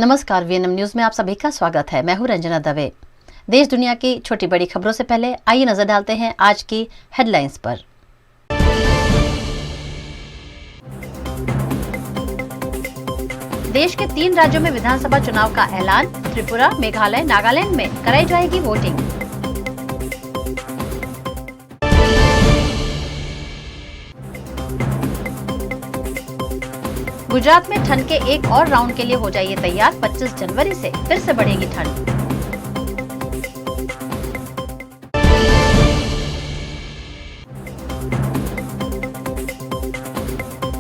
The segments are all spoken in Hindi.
नमस्कार, वीएनएम न्यूज में आप सभी का स्वागत है। मैं हूं रंजना दवे। देश दुनिया की छोटी बड़ी खबरों से पहले आइए नजर डालते हैं आज की हेडलाइंस पर। देश के 3 राज्यों में विधानसभा चुनाव का ऐलान। त्रिपुरा, मेघालय, नागालैंड में कराई जाएगी वोटिंग। गुजरात में ठंड के एक और राउंड के लिए हो जाइए तैयार। 25 जनवरी से फिर से बढ़ेगी ठंड।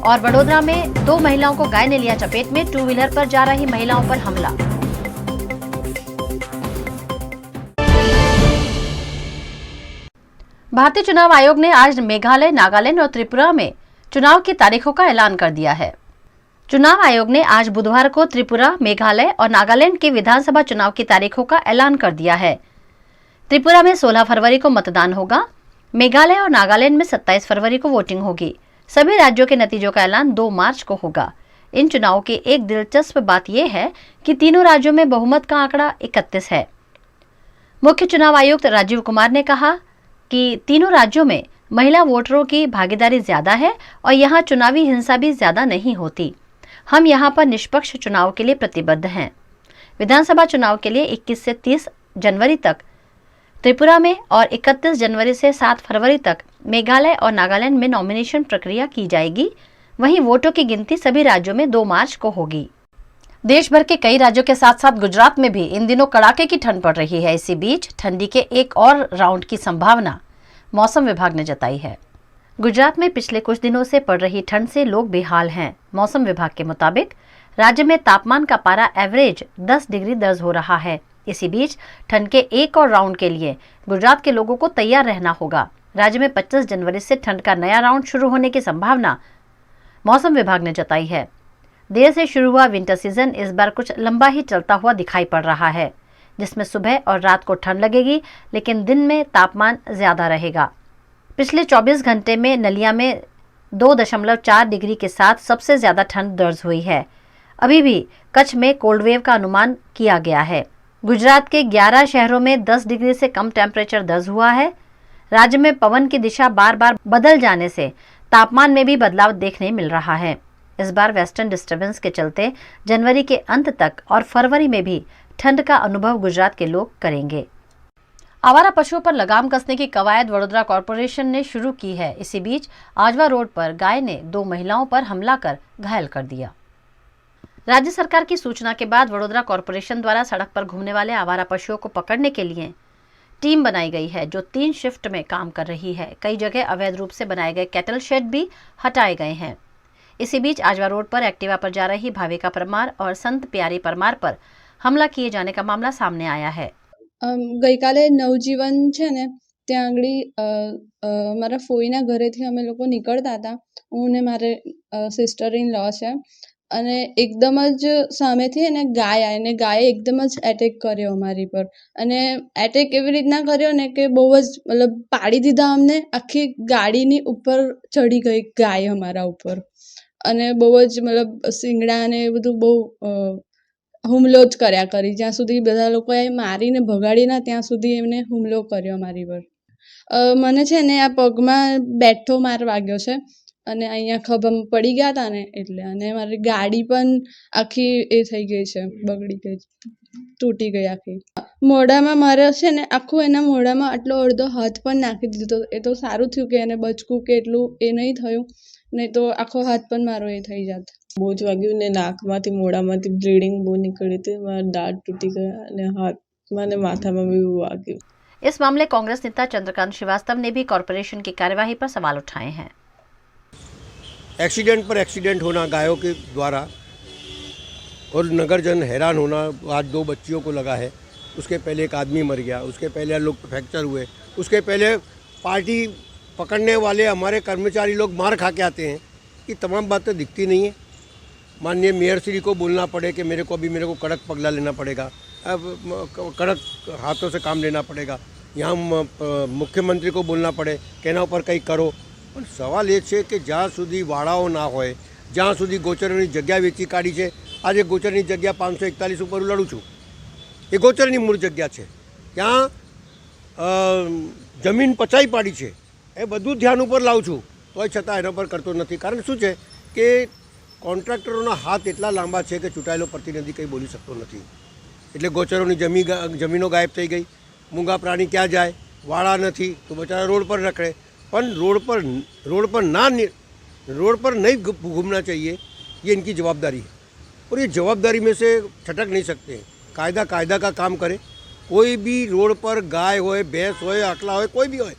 और वडोदरा में 2 महिलाओं को गाय ने लिया चपेट में। 2 व्हीलर पर जा रही महिलाओं पर हमला। भारतीय चुनाव आयोग ने आज मेघालय, नागालैंड और त्रिपुरा में चुनाव की तारीखों का ऐलान कर दिया है। चुनाव आयोग ने आज बुधवार को त्रिपुरा, मेघालय और नागालैंड के विधानसभा चुनाव की तारीखों का ऐलान कर दिया है। त्रिपुरा में 16 फरवरी को मतदान होगा। मेघालय और नागालैंड में 27 फरवरी को वोटिंग होगी। सभी राज्यों के नतीजों का ऐलान 2 मार्च को होगा। इन चुनावों की एक दिलचस्प बात यह है कि तीनों राज्यों में बहुमत का आंकड़ा 31 है। मुख्य चुनाव आयुक्त राजीव कुमार ने कहा कि तीनों राज्यों में महिला वोटरों की भागीदारी ज्यादा है और यहाँ चुनावी हिंसा भी ज्यादा नहीं होती। हम यहाँ पर निष्पक्ष चुनाव के लिए प्रतिबद्ध हैं। विधानसभा चुनाव के लिए 21 से 30 जनवरी तक त्रिपुरा में और 31 जनवरी से 7 फरवरी तक मेघालय और नागालैंड में नॉमिनेशन प्रक्रिया की जाएगी। वहीं वोटों की गिनती सभी राज्यों में 2 मार्च को होगी। देश भर के कई राज्यों के साथ साथ गुजरात में भी इन दिनों कड़ाके की ठंड पड़ रही है। इसी बीच ठंडी के एक और राउंड की संभावना मौसम विभाग ने जताई है। गुजरात में पिछले कुछ दिनों से पड़ रही ठंड से लोग बेहाल हैं। मौसम विभाग के मुताबिक राज्य में तापमान का पारा एवरेज 10 डिग्री दर्ज हो रहा है। इसी बीच ठंड के एक और राउंड के लिए गुजरात के लोगों को तैयार रहना होगा। राज्य में 25 जनवरी से ठंड का नया राउंड शुरू होने की संभावना मौसम विभाग ने जताई है। देर से शुरू हुआ विंटर सीजन इस बार कुछ लंबा ही चलता हुआ दिखाई पड़ रहा है, जिसमें सुबह और रात को ठंड लगेगी, लेकिन दिन में तापमान ज्यादा रहेगा। पिछले 24 घंटे में नलिया में 2.4 डिग्री के साथ सबसे ज्यादा ठंड दर्ज हुई है। अभी भी कच्छ में कोल्ड वेव का अनुमान किया गया है। गुजरात के 11 शहरों में 10 डिग्री से कम टेम्परेचर दर्ज हुआ है। राज्य में पवन की दिशा बार बार बदल जाने से तापमान में भी बदलाव देखने मिल रहा है। इस बार वेस्टर्न डिस्टर्बेंस के चलते जनवरी के अंत तक और फरवरी में भी ठंड का अनुभव गुजरात के लोग करेंगे। आवारा पशुओं पर लगाम कसने की कवायद वडोदरा कॉर्पोरेशन ने शुरू की है। इसी बीच आजवा रोड पर गाय ने 2 महिलाओं पर हमला कर घायल कर दिया। राज्य सरकार की सूचना के बाद वडोदरा कॉर्पोरेशन द्वारा सड़क पर घूमने वाले आवारा पशुओं को पकड़ने के लिए टीम बनाई गई है, जो 3 शिफ्ट में काम कर रही है। कई जगह अवैध रूप से बनाए गए कैटल शेड भी हटाए गए हैं। इसी बीच आजवा रोड पर एक्टिवा पर जा रही भाविका परमार और संत प्यारी परमार पर हमला किए जाने का मामला सामने आया है। ગઈકાલે નવજીવન છે ને ત્યાં આગળ મારા ફોઈના ઘરેથી અમે લોકો નીકળતા હતા, હું ને મારે સિસ્ટર ઇન લॉ છે, અને એકદમ જ સામેથી એને ગાય આવીને ગાયે એકદમ જ એટેક કર્યો અમારી પર, અને એટેક એવી રીતના કર્યો ને કે બહુ જ મતલબ પાડી દીધા અમને, આખી ગાડીની ઉપર ચડી ગઈ ગાય અમારા ઉપર, અને બહુ જ મતલબ શિંગડા ને એ બધું બહુ હુમલો જ કર્યા કરી, જ્યાં સુધી બધા લોકોએ મારીને ભગાડીને ત્યાં સુધી એમને હુમલો કર્યો મારી પર. મને છે ને આ પગમાં બેઠો માર વાગ્યો છે, અને અહીંયા ખભા પડી ગયા હતા ને એટલે, અને મારી ગાડી પણ આખી એ થઈ ગઈ છે, બગડી ગઈ, તૂટી ગઈ આખી. મોઢામાં મારે છે ને આખું એના મોઢામાં આટલો અડધો હાથ પણ નાખી દીધો. એ તો સારું થયું કે એને બચકું કે એટલું એ નહીં થયું, નહીં તો આખો હાથ પણ મારો એ થઈ જાત. બહુ જ વાગ્યું ને નાકમાંથી મોઢામાંથી બ્લીડિંગ બહુ નીકળી હતી, મારા દાંત તૂટી ગયા અને હાથમાં ને માથામાં બી વાગ્યું. इस मामले कांग्रेस नेता चंद्रकांत श्रीवास्तव ने भी कॉर्पोरेशन की कार्यवाही पर सवाल उठाए हैं। एक्सीडेंट पर एक्सीडेंट होना गायों के द्वारा और नगरजन हैरान होना। आज 2 बच्चियों को लगा है, उसके पहले एक आदमी मर गया, उसके पहले लोग फ्रैक्चर हुए, उसके पहले पार्टी पकड़ने वाले हमारे कर्मचारी लोग मार खा के आते हैं। ये तमाम बातें दिखती नहीं है। माननीय मेयर श्री को बोलना पड़े कि मेरे को कड़क पगला लेना पड़ेगा, कड़क हाथों से काम लेना पड़ेगा। यहाँ मुख्यमंत्री को बोलना पड़े कि एना पर कंई करो। पण सवाल ए छे कि ज्यां सुधी वाड़ाओ ना होय, ज्यां सुधी गोचरोनी जग्या वेची काढी छे, આજે ગોચરની જગ્યા 541 ઉપર હું લડું છું. એ ગોચરની મૂળ જગ્યા છે. ત્યાં જમીન પચાઈ પાડી છે. એ બધું ધ્યાન ઉપર લાવું છું, તોય છતાં એના પર કરતો નથી. કારણ શું છે કે કોન્ટ્રાક્ટરોના હાથ એટલા લાંબા છે કે ચૂંટાયેલો પ્રતિનિધિ કંઈ બોલી શકતો નથી. એટલે ગોચરોની જમીનો ગાયબ થઈ ગઈ. મૂંગા પ્રાણી ક્યાં જાય? વાળા નથી તો બચારા રોડ પર રખડે. પણ रोड पर नहीं घूमना चाहिए, ये इनकी जवाबदारी है. और ये जवाबदारी में से छटक नहीं सकते. कायदा का काम करे. कोई भी रोड पर गाय होए, भैंस होए, आकला होए, कोई भी होए,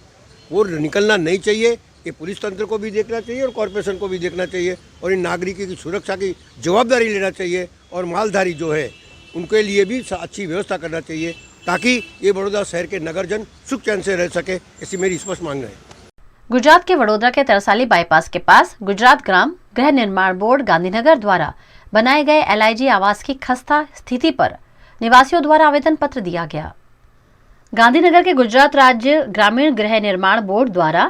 वो निकलना नहीं चाहिए. ये पुलिस तंत्र को भी देखना चाहिए और कॉरपोरेशन को भी देखना चाहिए और इन नागरिकों की सुरक्षा की जवाबदारी लेना चाहिए. और मालधारी जो है उनके लिए भी अच्छी व्यवस्था करना चाहिए ताकि ये बड़ौदा शहर के नगरजन सुख चैन से रह सके. ऐसी मेरी स्पष्ट मांग है. गुजरात के वडोदरा के तरसाली बाईपास के पास गुजरात ग्राम गृह निर्माण बोर्ड गांधीनगर द्वारा बनाए गए LIG आवास की खस्ता स्थिति पर निवासियों द्वारा आवेदन पत्र दिया गया. गांधीनगर के गुजरात राज्य ग्रामीण गृह निर्माण बोर्ड द्वारा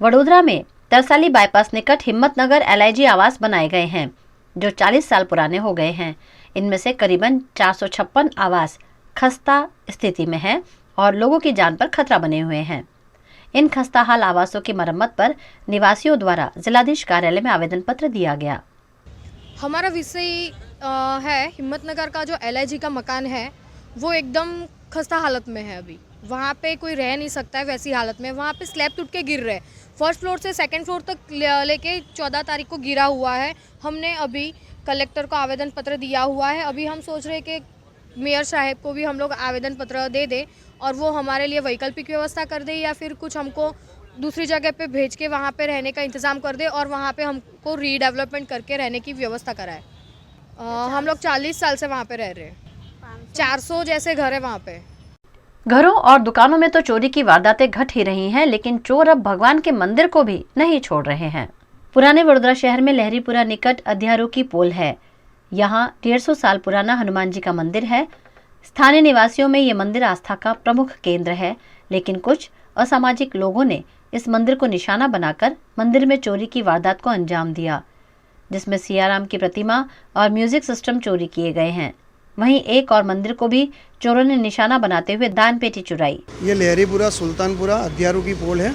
वडोदरा में तरसाली बाईपास निकट हिम्मतनगर LIG आवास बनाए गए हैं जो 40 साल पुराने हो गए हैं. इनमें से करीबन 456 आवास खस्ता स्थिति में हैं और लोगों की जान पर खतरा बने हुए हैं. इन खस्ताहाल आवासों की मरम्मत पर निवासियों द्वारा जिलाधीश कार्यालय में आवेदन पत्र दिया गया. हमारा विषय है हिम्मतनगर का जो LIG का मकान है वो एकदम खस्ता हालत में है. अभी वहाँ पे कोई रह नहीं सकता है वैसी हालत में. वहाँ पे स्लैब टूट के गिर रहे. फर्स्ट फ्लोर से सेकंड फ्लोर तक लेके 14 तारीख को गिरा हुआ है. हमने अभी कलेक्टर को आवेदन पत्र दिया हुआ है. अभी हम सोच रहे कि मेयर साहब को भी हम लोग आवेदन पत्र दे दें और वो हमारे लिए वैकल्पिक व्यवस्था कर दे या फिर कुछ हमको दूसरी जगह पे भेज के वहाँ पे रहने का इंतज़ाम कर दे और वहाँ पे हमको रीडेवलपमेंट करके रहने की व्यवस्था कराए. हम लोग 40 साल से वहाँ पे रह रहे हैं. 400 जैसे घर है वहाँ पे. घरों और दुकानों में तो चोरी की वारदातें घट ही रही हैं, लेकिन चोर अब भगवान के मंदिर को भी नहीं छोड़ रहे हैं. पुराने वडोदरा शहर में लहरीपुरा निकट अध्यारू की पोल है. यहाँ 150 साल पुराना हनुमान जी का मंदिर है. स्थानीय निवासियों में ये मंदिर आस्था का प्रमुख केंद्र है, लेकिन कुछ असामाजिक लोगों ने इस मंदिर को निशाना बनाकर मंदिर में चोरी की वारदात को अंजाम दिया, जिसमें सियाराम की प्रतिमा और म्यूजिक सिस्टम चोरी किए गए हैं. वहीं एक और मंदिर को भी चोरों ने निशाना बनाते हुए दान पेटी चुराई. ये लहरीपुरा सुल्तानपुरा अध्यारू की पोल है.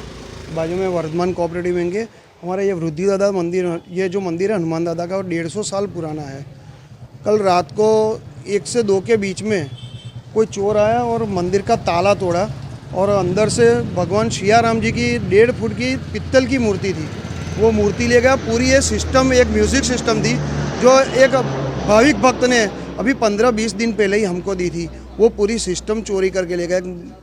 बाजू में वर्धमान कोऑपरेटिव बैंक है. हमारा ये वृद्धि दादा मंदिर, ये जो मंदिर है हनुमान दादा का, वो 150 साल पुराना है. कल रात को 1 से 2 के बीच में कोई चोर आया और मंदिर का ताला तोड़ा और अंदर से भगवान सियाराम जी की 1.5 फुट की पित्तल की मूर्ति थी, वो मूर्ति ले गया. पूरी ये सिस्टम एक म्यूज़िक सिस्टम थी जो एक भाविक भक्त ने अभी 15-20 दिन पहले ही हमको दी थी. वो पूरी सिस्टम चोरी करके ले गया.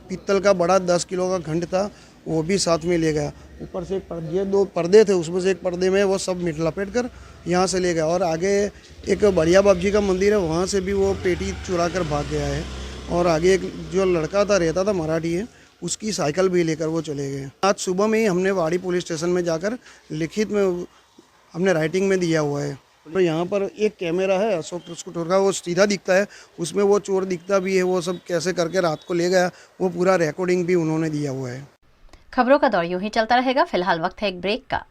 पित्तल का बड़ा 10 किलो का घंट था, वो भी साथ में ले गया. ऊपर से ये 2 पर्दे थे, उसमें से एक पर्दे में वो सब लपेट कर यहाँ से ले गया. और आगे एक बढ़िया बाबा जी का मंदिर है, वहाँ से भी वो पेटी चुरा कर भाग गया है. और आगे एक जो लड़का था रहता था मराठी है, उसकी साइकिल भी लेकर वो चले गए. आज सुबह में ही हमने वाड़ी पुलिस स्टेशन में जाकर लिखित में हमने राइटिंग में दिया हुआ है. तो यहाँ पर एक कैमरा है अशोक स्कूटर का, वो सीधा दिखता है, उसमें वो चोर दिखता भी है. वो सब कैसे करके रात को ले गया, वो पूरा रिकॉर्डिंग भी उन्होंने दिया हुआ है. खबरों का दौर यूं ही चलता रहेगा. फिलहाल वक्त है एक ब्रेक का.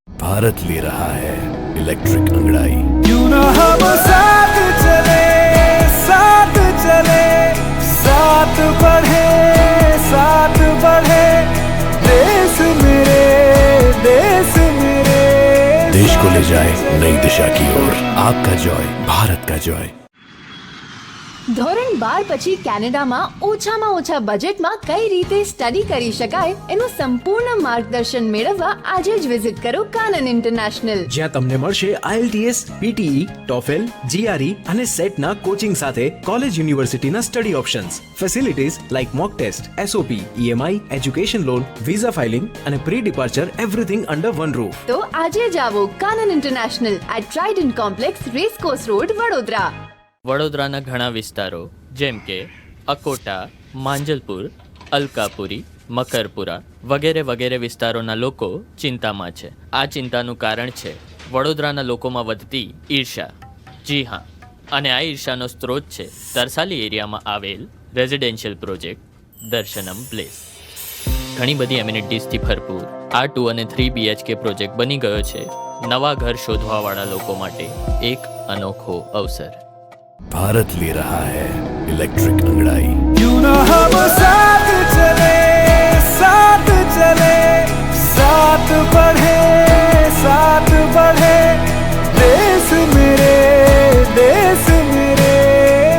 भारत ले रहा है इलेक्ट्रिक अंगड़ाई. क्यों ना हम साथ चले, साथ चले, साथ बढ़े, साथ बढ़े. देश मेरे, देश मेरे. देश को ले जाए नई दिशा की ओर. आपका जॉय, भारत का जॉय. ધોરણ 12 પછી કેનેડામાં ઓછામાં ઓછા બજેટમાં કઈ રીતે સ્ટડી કરી શકાય એનું સંપૂર્ણ માર્ગદર્શન મેળવવા આજે જ વિઝિટ કરો કાનન ઇન્ટરનેશનલ, જ્યાં તમને મળશે IELTS, PTE, TOEFL, GRE અને સેટના કોચિંગ સાથે કોલેજ યુનિવર્સિટીના study options, facilities like mock test, SOP, EMI, education loan, visa filing અને pre departure everything under one roof. તો આજે જ આવો Kanan international at Trident complex, racecourse road, Vadodara. વડોદરાના ઘણા વિસ્તારો જેમ કે અકોટા, માંજલપુર, અલકાપુરી, મકરપુરા વગેરે વગેરે વિસ્તારોના લોકો ચિંતામાં છે. આ ચિંતાનું કારણ છે વડોદરાના લોકોમાં વધતી ઈર્ષા. જી હા, અને આ ઈર્ષાનો સ્ત્રોત છે તરસાલી એરિયામાં આવેલ રેઝિડેન્શિયલ પ્રોજેક્ટ દર્શનમ પ્લેસ. ઘણી બધી એમિનિટીઝથી ભરપૂર આ 2 અને 3 BHK પ્રોજેક્ટ બની ગયો છે નવા ઘર શોધવાવાળા લોકો માટે એક અનોખો અવસર. भारत ले रहा है इलेक्ट्रिक अंगड़ाई. क्यों ना हम साथ चले साथ बढ़े देश मेरे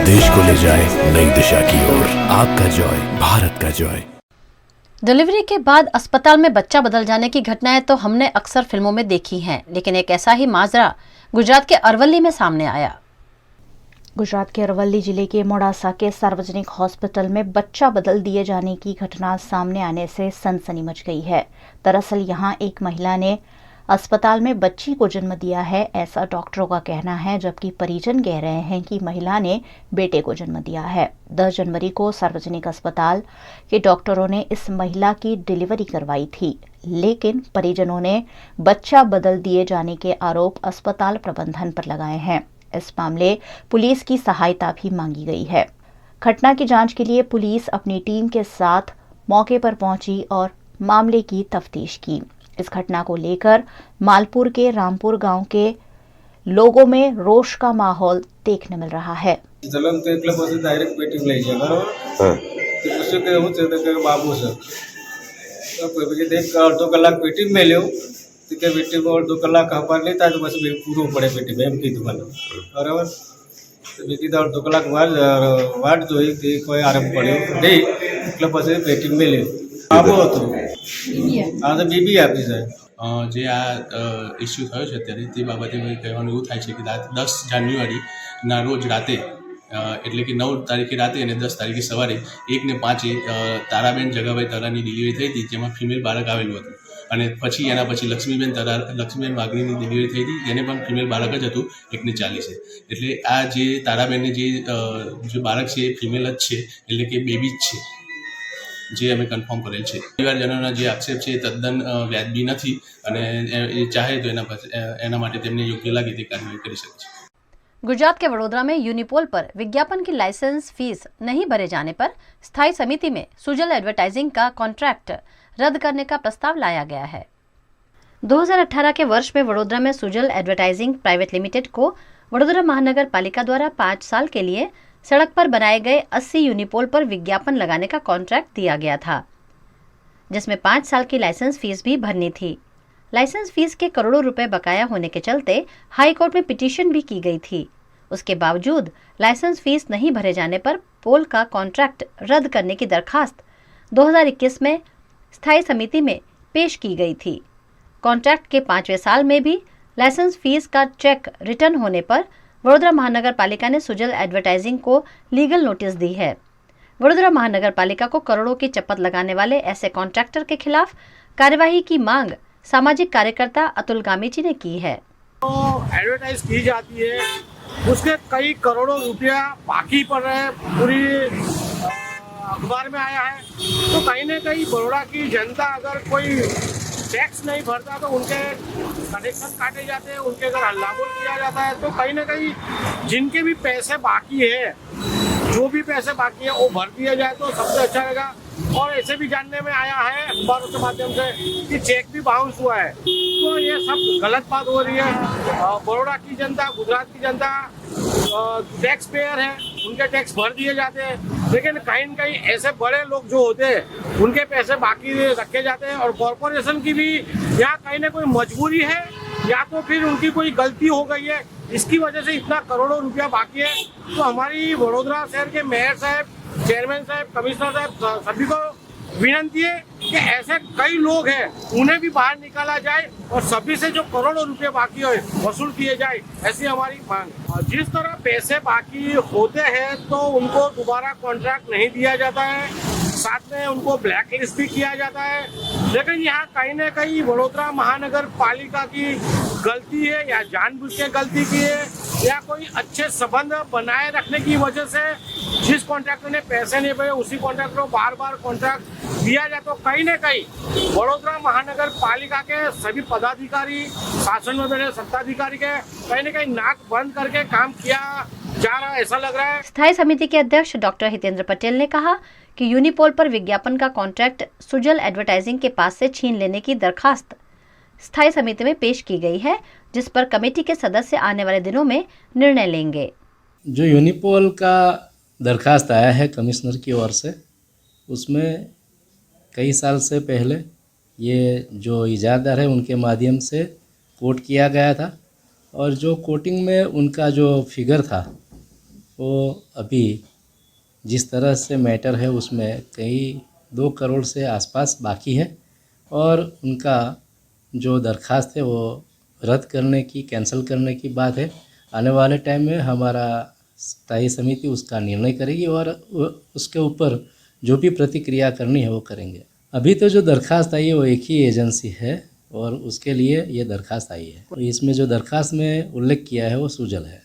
देश को ले जाए नई दिशा की ओर. आपका जॉय भारत का जॉय. डिलीवरी के बाद अस्पताल में बच्चा बदल जाने की घटनाएं तो हमने अक्सर फिल्मों में देखी हैं, लेकिन एक ऐसा ही माजरा गुजरात के अरवली में सामने आया. गुजरात के अरवली जिले के मोडासा के सार्वजनिक हॉस्पिटल में बच्चा बदल दिए जाने की घटना सामने आने से सनसनी मच गई है. दरअसल यहां एक महिला ने अस्पताल में बच्ची को जन्म दिया है, ऐसा डॉक्टरों का कहना है, जबकि परिजन कह रहे हैं कि महिला ने बेटे को जन्म दिया है. 10 जनवरी को सार्वजनिक अस्पताल के डॉक्टरों ने इस महिला की डिलीवरी करवाई थी, लेकिन परिजनों ने बच्चा बदल दिए जाने के आरोप अस्पताल प्रबंधन पर लगाए हैं. इस मामले पुलिस की सहायता भी मांगी गई है. घटना की जांच के लिए पुलिस अपनी टीम के साथ मौके पर पहुंची और मामले की तफ्तीश की. इस घटना को लेकर मालपुर के रामपुर गांव के लोगों में रोष का माहौल देखने मिल रहा है. जलम तो एकला पासे डायरेक्ट पेटी लई જાય બરાબર તો પછી કે હું છે કે બાબુ છે તો પછી દેખ અડધો કલાક પેટી મેલ્યો તો કે પેટી માં અડધો કલાક હપાર લેતા તો પછી પૂરો પડે પેટી એમ કીધું મને બરાબર તો મેં કીધું અડધો કલાક વાટ જોઈ કે કોઈ આરામ પડ્યો નહીં એટલે પછી પેટી મેલ્યો બાબુ હતો આ તો બીબી આપી છે. જે આ ઇસ્યુ થયો છે અત્યારે તે બાબતે કહેવાનું એવું થાય છે કે 10 જાન્યુઆરીના રોજ રાતે એટલે કે 9 તારીખે રાતે અને 10 તારીખે સવારે 1 ને 5 તારાબેન જગાભાઈ તરાની ડિલિવરી થઈ હતી, જેમાં ફિમેલ બાળક આવેલું હતું. અને પછી એના પછી લક્ષ્મીબેન વાઘરીની ડિલિવરી થઈ હતી, એને પણ ફિમેલ બાળક જ હતું 1 ને 40. એટલે આ જે તારાબેનને જે બાળક છે એ ફિમેલ જ છે, એટલે કે બેબી જ છે, જે અમે કન્ફર્મ કરેલ છે. પરિવારજનોના જે આક્ષેપ છે એ તદ્દન વ્યાજબી નથી અને એ ચાહે તો એના માટે તેમને યોગ્ય લાગે તે કાર્યવાહી કરી શકે છે. गुजरात के वडोदरा में यूनिपोल पर विज्ञापन की लाइसेंस फीस नहीं भरे जाने पर स्थायी समिति में सुजल एडवर्टाइजिंग का कॉन्ट्रैक्ट रद्द करने का प्रस्ताव लाया गया है. 2018 के वर्ष में वडोदरा में सुजल एडवर्टाइजिंग प्राइवेट लिमिटेड को वडोदरा महानगर पालिका द्वारा 5 साल के लिए सड़क पर बनाए गए 80 यूनिपोल पर विज्ञापन लगाने का कॉन्ट्रैक्ट दिया गया था, जिसमें 5 साल की लाइसेंस फीस भी भरनी थी. लाइसेंस फीस के करोड़ों रुपए बकाया होने के चलते हाई कोर्ट में पिटीशन भी की गई थी. उसके बावजूद लाइसेंस फीस नहीं भरे जाने पर पोल का कॉन्ट्रैक्ट रद्द करने की दरखास्त 2021 में स्थायी समिति में पेश की गई थी. कॉन्ट्रैक्ट के 5वें साल में भी लाइसेंस फीस का चेक रिटर्न होने पर वडोदरा महानगर पालिका ने सुजल एडवर्टाइजिंग को लीगल नोटिस दी है. वडोदरा महानगर पालिका को करोड़ों की चप्पत लगाने वाले ऐसे कॉन्ट्रैक्टर के खिलाफ कार्यवाही की मांग सामाजिक कार्यकर्ता अतुल गामीची ने की है. तो एडवर्टाइज की जाती है, उसके कई करोड़ों रुपया बाकी पड़ रहे हैं, पूरी अखबार में आया है. तो कहीं न कहीं बड़ौदा की जनता अगर कोई टैक्स नहीं भरता तो उनके कनेक्शन काटे जाते हैं, उनके अगर हल्लाबोल किया जाता है, तो कहीं ना कहीं जिनके भी पैसे बाकी है, जो भी पैसे बाकी है वो भर दिया जाए तो सबसे अच्छा रहेगा. और ऐसे भी जानने में आया है अखबारों के माध्यम से कि चेक भी बाउंस हुआ है. तो ये सब गलत बात हो रही है. बड़ौदा की जनता, गुजरात की जनता टैक्स पेयर है, उनके टैक्स भर दिए जाते हैं, लेकिन कहीं न कहीं ऐसे बड़े लोग जो होते हैं उनके पैसे बाकी रखे जाते हैं. और कॉरपोरेशन की भी यहाँ कहीं ना कोई मजबूरी है या तो फिर उनकी कोई गलती हो गई है, इसकी वजह से इतना करोड़ों रुपया बाकी है. तो हमारी वडोदरा शहर के मेयर साहब, चेयरमैन साहब, कमिश्नर साहब सभी को विनती है कि ऐसे कई लोग हैं, उन्हें भी बाहर निकाला जाए और सभी से जो करोड़ों रुपए बाकी हो वसूल किए जाए, ऐसी हमारी मांग. जिस तरह पैसे बाकी होते हैं तो उनको दोबारा कॉन्ट्रैक्ट नहीं दिया जाता है, साथ में उनको ब्लैक लिस्ट भी किया जाता है. लेकिन यहाँ कहीं न कहीं वडोदरा महानगर पालिका की गलती है या जानबूझ के गलती की है या कोई अच्छे संबंध बनाए रखने की वजह से जिस कॉन्ट्रैक्टर ने पैसे नहीं भरे उसी कॉन्ट्रैक्टर को बार बार कॉन्ट्रैक्ट दिया जाए. तो कहीं न कहीं वडोदरा महानगर पालिका के सभी पदाधिकारी, शासन में बैठे सत्ताधिकारी के कहीं न कहीं नाक बंद करके काम किया जा रहा है, ऐसा लग रहा है. स्थायी समिति के अध्यक्ष डॉक्टर हितेंद्र पटेल ने कहा कि यूनिपोल पर विज्ञापन का कॉन्ट्रैक्ट सुजल एडवर्टाइजिंग के पास से छीन लेने की दरखास्त स्थायी समिति में पेश की गई है, जिस पर कमेटी के सदस्य आने वाले दिनों में निर्णय लेंगे। जो यूनिपोल का दरखास्त आया है कमिश्नर की ओर से, उसमें कई साल से पहले ये जो इजारादार है उनके माध्यम से कोट किया गया था, और जो कोटिंग में उनका जो फिगर था वो अभी जिस तरह से मैटर है उसमें कई 2 करोड़ से आसपास बाकी है, और उनका जो दरखास्त है वो रद्द करने की, कैंसिल करने की बात है। आने वाले टाइम में हमारा स्थायी समिति उसका निर्णय करेगी और उसके ऊपर जो भी प्रतिक्रिया करनी है वो करेंगे। अभी तो जो दरखास्त आई है वो एक ही एजेंसी है और उसके लिए ये दरखास्त आई है। तो इसमें जो दरखास्त में उल्लेख किया है वो सुजल है।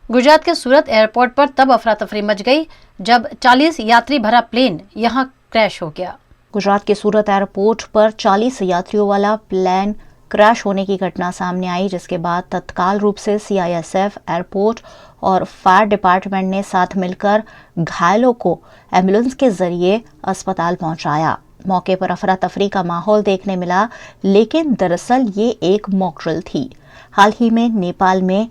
गुजरात के सूरत एयरपोर्ट पर तब अफरा तफरी मच गई जब 40 यात्री भरा प्लेन यहां क्रैश हो गया। गुजरात के सूरत एयरपोर्ट पर 40 यात्रियों वाला प्लेन क्रैश होने की घटना सामने आई, जिसके बाद तत्काल रूप से CISF, एयरपोर्ट और फायर डिपार्टमेंट ने साथ मिलकर घायलों को एम्बुलेंस के जरिए अस्पताल पहुंचाया। मौके पर अफरा तफरी का माहौल देखने मिला, लेकिन दरअसल ये एक मॉक ड्रिल थी। हाल ही में नेपाल में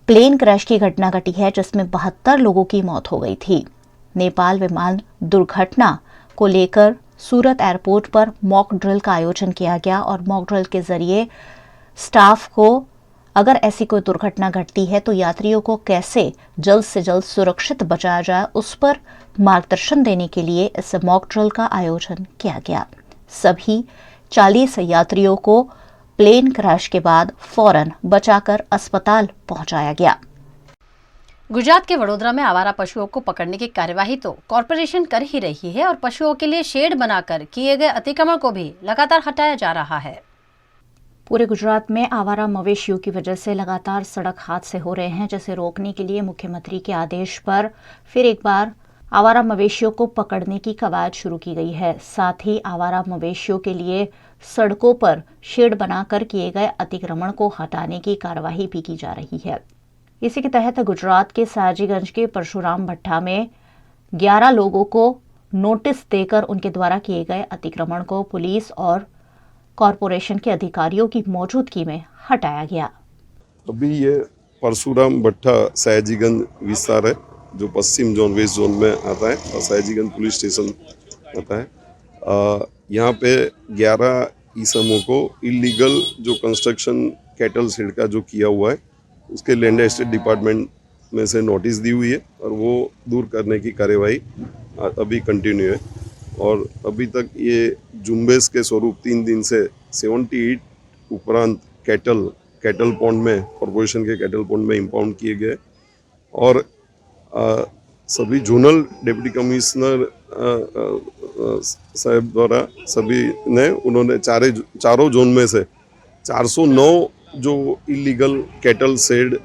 प्लेन क्रैश की घटना घटी है, जिसमें 72 लोगों की मौत हो गई थी। नेपाल विमान दुर्घटना को लेकर सूरत एयरपोर्ट पर मॉक ड्रिल का आयोजन किया गया और मॉक ड्रिल के जरिए स्टाफ को अगर ऐसी कोई दुर्घटना घटती है तो यात्रियों को कैसे जल्द से जल्द सुरक्षित बचाया जाए, उस पर मार्गदर्शन देने के लिए इस मॉक ड्रिल का आयोजन किया गया। सभी 40 यात्रियों को प्लेन क्रैश के बाद फौरन बचाकर अस्पताल पहुंचाया गया। गुजरात के वडोदरा में आवारा पशुओं को पकड़ने की कार्यवाही तो कॉरपोरेशन कर ही रही है और पशुओं के लिए शेड बनाकर किए गए अतिक्रमण को भी लगातार हटाया जा रहा है। पूरे गुजरात में आवारा मवेशियों की वजह से लगातार सड़क हादसे हो रहे हैं, जिसे रोकने के लिए मुख्यमंत्री के आदेश पर फिर एक बार आवारा मवेशियों को पकड़ने की कवायद शुरू की गई है। साथ ही आवारा मवेशियों के लिए सड़कों पर शेड बनाकर किए गए अतिक्रमण को हटाने की कार्यवाही भी की जा रही है। इसी के तहत गुजरात के सयाजीगंज के परशुराम भट्टा में 11 लोगों को नोटिस देकर उनके द्वारा किए गए अतिक्रमण को पुलिस और कॉरपोरेशन के अधिकारियों की मौजूदगी में हटाया गया। अभी ये परशुराम भट्टा सयाजीगंज विस्तार है जो पश्चिम जोन वेस्ट जोन में आता है और सयाजीगंज पुलिस स्टेशन आता है। यहाँ पे 11 ईसमों को इलीगल जो कंस्ट्रक्शन कैटल शेड का जो किया हुआ है उसके लैंड एस्टेट डिपार्टमेंट में से नोटिस दी हुई है और वो दूर करने की कार्यवाही अभी कंटिन्यू है। और अभी तक ये जुम्बेश के स्वरूप 3 दिन से 78 उपरांत कैटल पॉन्ड में कॉरपोरेशन के कैटल पॉन्ड में इम्पाउंड किए गए और सभी जोनल डिप्टी कमिश्नर साहब द्वारा सभी ने उन्होंने चारों जोन में से 409 जो इलीगल कैटल शेड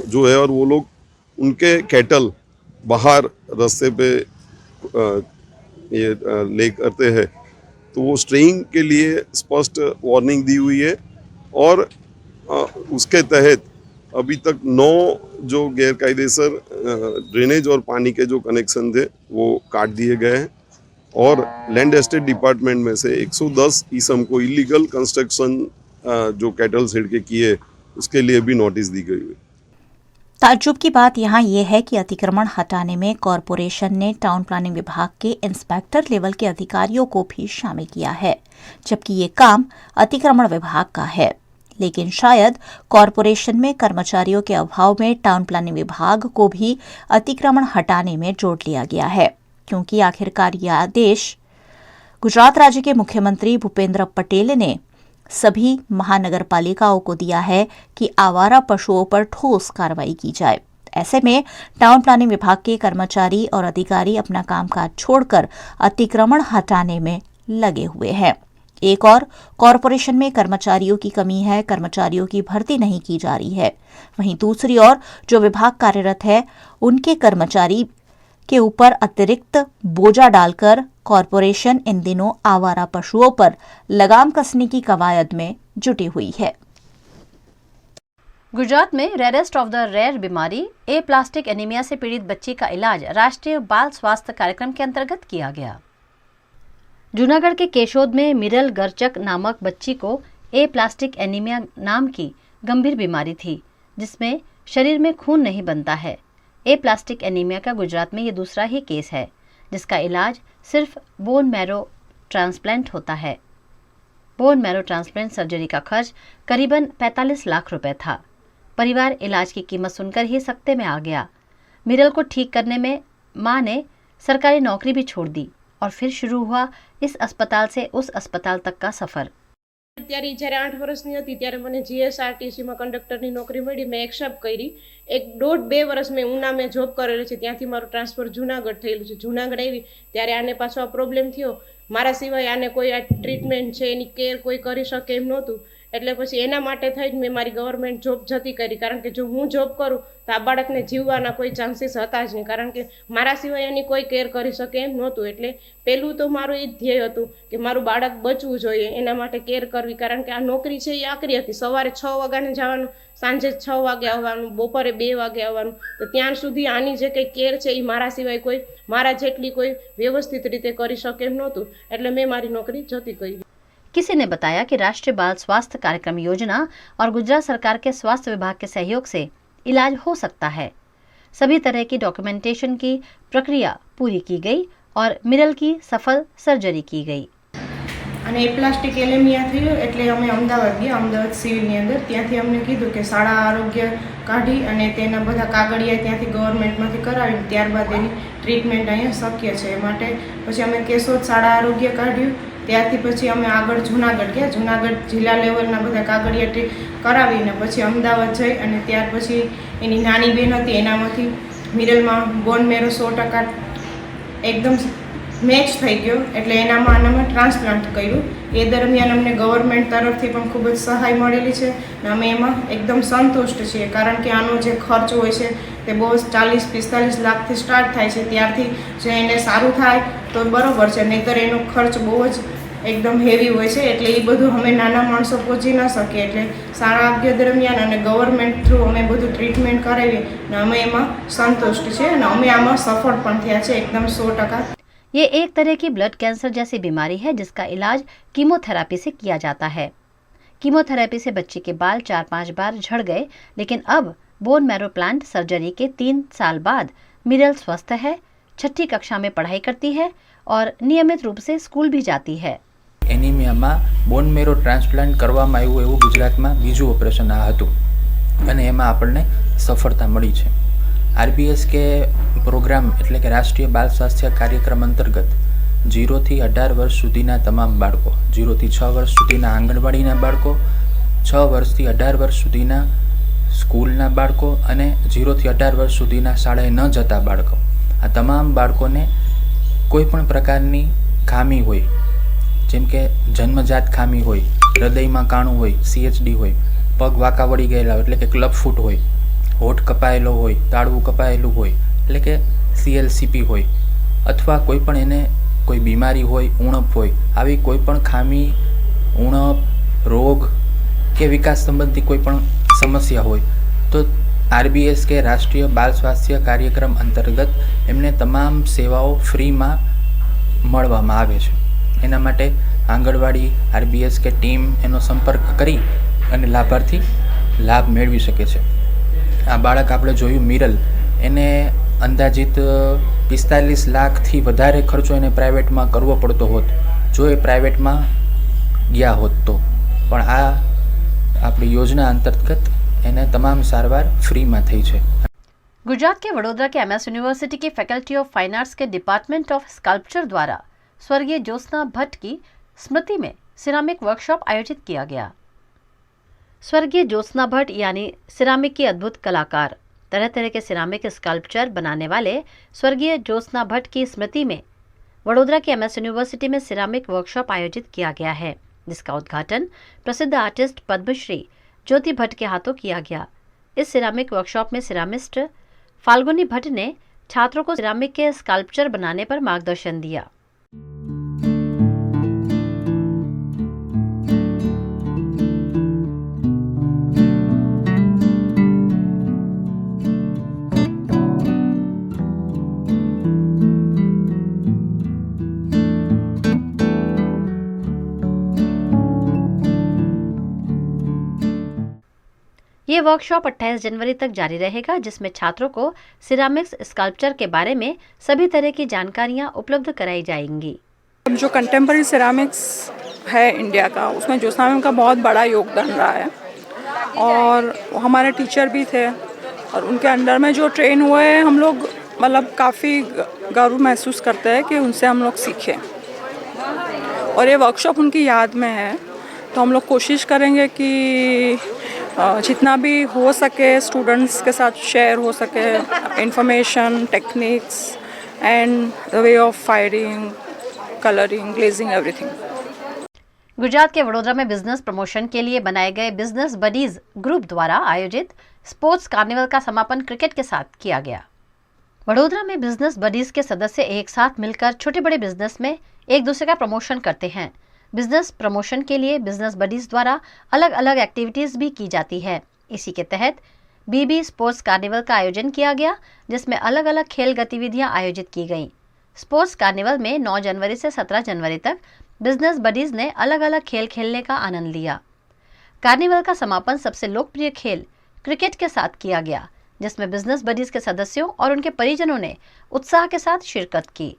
जो है और वो लोग उनके कैटल बाहर रास्ते पे ये ले करते हैं तो वो स्ट्रेइंग के लिए स्पष्ट वार्निंग दी हुई है और उसके तहत अभी तक 9 जो गैरकायदेसर ड्रेनेज और पानी के जो कनेक्शन थे वो काट दिए गए हैं और लैंड एस्टेट डिपार्टमेंट में से 110 ईसम को इलीगल कंस्ट्रक्शन जो कैटल शेड के किए उसके लिए भी नोटिस दी गई है। ताज्जुब की बात यहाँ ये है कि अतिक्रमण हटाने में कॉरपोरेशन ने टाउन प्लानिंग विभाग के इंस्पेक्टर लेवल के अधिकारियों को भी शामिल किया है, जबकि ये काम अतिक्रमण विभाग का है। लेकिन शायद कॉरपोरेशन में कर्मचारियों के अभाव में टाउन प्लानिंग विभाग को भी अतिक्रमण हटाने में जोड़ लिया गया है, क्योंकि आखिरकार यह आदेश गुजरात राज्य के मुख्यमंत्री भूपेंद्र पटेल ने सभी महानगर पालिकाओं को दिया है कि आवारा पशुओं पर ठोस कार्रवाई की जाए। ऐसे में टाउन प्लानिंग विभाग के कर्मचारी और अधिकारी अपना कामकाज छोड़कर अतिक्रमण हटाने में लगे हुए हैं। एक और कॉरपोरेशन में कर्मचारियों की कमी है, कर्मचारियों की भर्ती नहीं की जा रही है। वहीं दूसरी ओर जो विभाग कार्यरत है उनके कर्मचारी के ऊपर अतिरिक्त बोझा डालकर कॉरपोरेशन इन दिनों आवारा पशुओं पर लगाम कसने की कवायद में जुटी हुई है। गुजरात में रेयरेस्ट ऑफ द रेयर बीमारी ए प्लास्टिक एनीमिया से पीड़ित बच्ची का इलाज राष्ट्रीय बाल स्वास्थ्य कार्यक्रम के अंतर्गत किया गया। जूनागढ़ के केशोद में मिरल गरचक नामक बच्ची को ए प्लास्टिक एनीमिया नाम की गंभीर बीमारी थी, जिसमें शरीर में खून नहीं बनता है। ए प्लास्टिक एनीमिया का गुजरात में ये दूसरा ही केस है, जिसका इलाज सिर्फ बोन मैरो ट्रांसप्लांट होता है। बोन मैरो ट्रांसप्लांट सर्जरी का खर्च करीबन 45 लाख रुपए था। परिवार इलाज की कीमत सुनकर ही सकते में आ गया। मिरल को ठीक करने में मां ने सरकारी नौकरी भी छोड़ दी और फिर शुरू हुआ इस अस्पताल से उस अस्पताल तक का सफर। ત્યારે જ્યારે 8 વર્ષની હતી ત્યારે મને જીએસઆરટીસીમાં કંડક્ટરની નોકરી મળી. મેં એક્સેપ્ટ કરી. 1.5-2 વર્ષ મેં ઉનામાં જોબ કરેલી છે. ત્યાંથી મારું ટ્રાન્સફર જુનાગઢ થયેલું છે. જુનાગઢ આવી ત્યારે આને પાછો આ પ્રોબ્લેમ થયો. મારા સિવાય આને કોઈ આ ટ્રીટમેન્ટ છે એની કેર કોઈ કરી શકે એમ નહોતું. એટલે પછી એના માટે થઈને મેં મારી ગવર્મેન્ટ જોબ જતી કરી, કારણ કે જો હું જોબ કરું તો આ બાળકને જીવવાના કોઈ ચાન્સીસ હતા જ નહીં, કારણ કે મારા સિવાય એની કોઈ કેર કરી શકે એમ નહોતું. એટલે પહેલું તો મારું એ જ ધ્યેય હતું કે મારું બાળક બચવું જોઈએ, એના માટે કેર કરવી, કારણ કે આ નોકરી છે એ આકરી હતી. સવારે 6 વાગ્યાને જવાનું, સાંજે 6 વાગે આવવાનું, બપોરે 2 વાગે આવવાનું. તો ત્યાં સુધી આની જે કંઈ કેર છે એ મારા સિવાય કોઈ મારા જેટલી કોઈ વ્યવસ્થિત રીતે કરી શકે એમ નહોતું. એટલે મેં મારી નોકરી જતી કરી. किसी ने बताया कि राष्ट्रीय बाल स्वास्थ्य कार्यक्रम योजना और गुजरात सरकार के स्वास्थ्य विभाग के सहयोग से इलाज हो सकता है। सभी तरह की डॉक्यूमेंटेशन की प्रक्रिया पूरी की गई और मिरल की सफल सर्जरी की गई। અને એ પ્લાસ્ટિક એલેમિયા થયું એટલે અમે અમદાવાદ ગયા. અમદાવાદ સિવિલની અંદર ત્યાંથી અમને કીધું કે શાળા આરોગ્ય કાઢી અને તેના બધા કાગળિયા ત્યાંથી ગવર્મેન્ટમાંથી કરાવી ત્યારબાદ એની ટ્રીટમેન્ટ અહીંયા શક્ય છે. એ માટે પછી અમે કેશોદ શાળા આરોગ્ય કાઢ્યું. ત્યારથી પછી અમે આગળ જુનાગઢ ગયા. જુનાગઢ જિલ્લા લેવલના બધા કાગળિયા કરાવીને પછી અમદાવાદ જઈ અને ત્યાર પછી એની નાની બહેન હતી એનામાંથી મિરલમાં બોન મેરો 100% એકદમ મેચ થઈ ગયો, એટલે આનામાં ટ્રાન્સપ્લાન્ટ કર્યું. એ દરમિયાન અમને ગવર્મેન્ટ તરફથી પણ ખૂબ જ સહાય મળેલી છે અને અમે એમાં એકદમ સંતુષ્ટ છીએ, કારણ કે આનો જે ખર્ચ હોય છે તે બહુ 40-45 લાખથી સ્ટાર્ટ થાય છે. ત્યારથી જો એને સારું થાય તો બરાબર છે, નહીંતર એનો ખર્ચ બહુ જ એકદમ હેવી હોય છે. એટલે એ બધું અમે નાના માણસો પહોંચી ન શકીએ, એટલે શાળા આરોગ્ય દરમિયાન અને ગવર્મેન્ટ થ્રુ અમે બધું ટ્રીટમેન્ટ કરાવીએ અને અમે એમાં સંતુષ્ટ છીએ અને અમે આમાં સફળ પણ થયા છે એકદમ 100%। ये एक तरह की ब्लड कैंसर जैसी बीमारी है जिसका इलाज कीमोथेरेपी से किया जाता है। कीमोथेरेपी से बच्चे के बाल 4-5 बार झड़ गए, लेकिन अब बोन मैरो प्लांट सर्जरी के 3 साल बाद मिरल स्वस्थ है, 6ठी कक्षा में पढ़ाई करती है और नियमित रूप से स्कूल भी जाती है। એનિમિયામાં બોન મેરો ટ્રાન્સપ્લાન્ટ કરવામાં આવ્યું એવું ગુજરાતમાં બીજું ઓપરેશન આ હતું અને એમાં આપણને સફળતા મળી છે। આરબીએસ કે પ્રોગ્રામ એટલે કે રાષ્ટ્રીય બાલ સ્વાસ્થ્ય કાર્યક્રમ અંતર્ગત 0 થી 18 વર્ષ સુધીના તમામ બાળકો, 0 થી 6 વર્ષ સુધીના આંગણવાડીના બાળકો, 6 વર્ષથી 18 વર્ષ સુધીના સ્કૂલના બાળકો અને 0 થી 18 વર્ષ સુધીના શાળાએ ન જતા બાળકો, આ તમામ બાળકોને કોઈ પણ પ્રકારની ખામી હોય, જેમ કે જન્મજાત ખામી હોય, હૃદયમાં કાણું હોય, CHD હોય, પગ વાંકા વળી ગયેલા એટલે કે ક્લબ ફૂટ હોય, હોઠ કપાયેલો હોય, તાળવું કપાયેલું હોય એટલે કે CLCP હોય, અથવા કોઈ પણ એને કોઈ બીમારી હોય, ઉણપ હોય, આવી કોઈ પણ ખામી, ઉણપ, રોગ કે વિકાસ સંબંધી કોઈ પણ સમસ્યા હોય તો આરબીએસ કે રાષ્ટ્રીય બાલ સ્વાસ્થ્ય કાર્યક્રમ અંતર્ગત એમને તમામ સેવાઓ ફ્રીમાં મળવામાં આવે છે। એના માટે આંગણવાડી આરબીએસ કે ટીમ એનો સંપર્ક કરી અને લાભાર્થી લાભ મેળવી શકે છે। આ બાળક આપણે જોયું મિરલ, એને અંદાજિત 45 લાખથી વધારે ખર્ચો એને પ્રાઇવેટમાં કરવો પડતો હોત જો એ પ્રાઇવેટમાં ગયા હોત તો, પણ આ આપણી યોजना અંતર્ગત એને તમામ સારવાર ફ્રીમાં થઈ છે। गुजरात के वडोदरा के MS यूनिवर्सिटी की फैकल्टी ऑफ फाइन आर्ट्स के डिपार्टमेंट ऑफ स्कल्पचर द्वारा स्वर्गीय ज्योत्सना भट्ट की स्मृति में सिरामिक वर्कशॉप आयोजित किया गया। स्वर्गीय ज्योत्सना भट्ट यानी सिरामिक की अद्भुत कलाकार, तरह तरह के सिरामिक स्कल्पचर बनाने वाले स्वर्गीय ज्योत्सना भट्ट की स्मृति में वडोदरा के MS यूनिवर्सिटी में सिरामिक वर्कशॉप आयोजित किया गया है, जिसका उद्घाटन प्रसिद्ध आर्टिस्ट पद्मश्री ज्योति भट्ट के हाथों किया गया। इस सिरामिक वर्कशॉप में सिरामिस्ट फाल्गुनी भट्ट ने छात्रों को सिरामिक के स्कल्पचर बनाने पर मार्गदर्शन दिया। ये वर्कशॉप 28 जनवरी तक जारी रहेगा, जिसमें छात्रों को सिरामिक्स स्कल्पचर के बारे में सभी तरह की जानकारियां उपलब्ध कराई जाएंगी। जो कंटेम्प्रेरी सिरामिक्स है इंडिया का, उसमें ज्योत्सना मैम का बहुत बड़ा योगदान रहा है और हमारे टीचर भी थे और उनके अंडर में जो ट्रेन हुए हैं हम लोग मतलब काफ़ी गर्व महसूस करते हैं कि उनसे हम लोग सीखें और ये वर्कशॉप उनकी याद में है। तो हम लोग कोशिश करेंगे कि जितना भी हो सके स्टूडेंट्स के साथ शेयर हो सके information, techniques and the way of firing, colouring, glazing, everything. Gujarat के वडोदरा में बिजनेस प्रमोशन के लिए बनाए गए बिजनेस बडीज ग्रुप द्वारा आयोजित स्पोर्ट्स कार्निवल का समापन क्रिकेट के साथ किया गया। वडोदरा में बिजनेस बडीज के सदस्य एक साथ मिलकर छोटे बड़े बिजनेस में एक दूसरे का प्रमोशन करते हैं। बिजनेस प्रमोशन के लिए बिजनेस बडीज द्वारा अलग अलग एक्टिविटीज भी की जाती है। इसी के तहत बीबी स्पोर्ट्स कार्निवल का आयोजन किया गया, जिसमें अलग अलग खेल गतिविधियां आयोजित की गईं। स्पोर्ट्स कार्निवल में 9 जनवरी से 17 जनवरी तक बिजनेस बडीज ने अलग अलग खेल खेलने का आनंद लिया। कार्निवल का समापन सबसे लोकप्रिय खेल क्रिकेट के साथ किया गया, जिसमें बिजनेस बडीज के सदस्यों और उनके परिजनों ने उत्साह के साथ शिरकत की।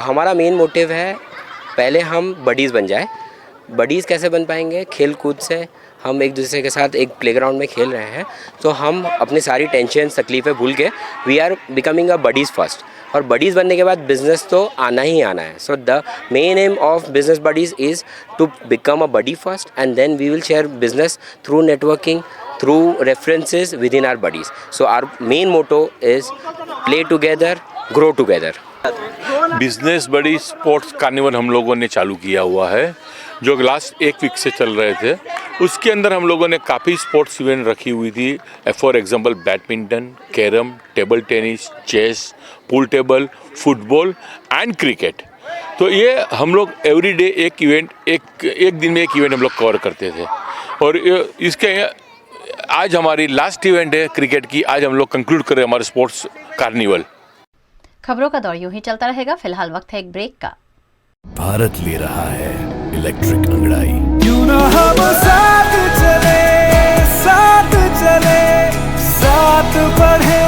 हमारा मेन मोटिव है पहले हम बडीज़ बन जाए। बडीज़ कैसे बन पाएंगे? खेल कूद से। हम एक दूसरे के साथ एक प्लेग्राउंड में खेल रहे हैं तो हम अपनी सारी टेंशन तकलीफ़ें भूल के we are becoming a buddies first, और बडीज़ बनने के बाद बिजनेस तो आना ही आना है। So the main aim of business buddies is to become a buddy first and then we will share business through networking, through references within our buddies. So our main motto is play together, grow together. Business buddy sports carnival हम लोगों ने चालू किया हुआ है, जो लास्ट एक वीक से चल रहे थे। उसके अंदर हम लोगों ने काफ़ी स्पोर्ट्स इवेंट रखी हुई थी। For example badminton, carrom, table tennis, chess, pool table, football and cricket. तो ये हम लोग एवरीडे एक इवेंट, एक दिन में एक इवेंट हम लोग कवर करते थे। और इसके आज हमारी लास्ट इवेंट है क्रिकेट की। आज हम लोग कंक्लूड कर रहे हैं हमारे स्पोर्ट्स कार्निवल। खबरों का दौर यूं ही चलता रहेगा, फिलहाल वक्त है एक ब्रेक का। भारत ले रहा है इलेक्ट्रिक अंगड़ाई। क्यों ना हम साथ चले, साथ चले, साथ बढ़े,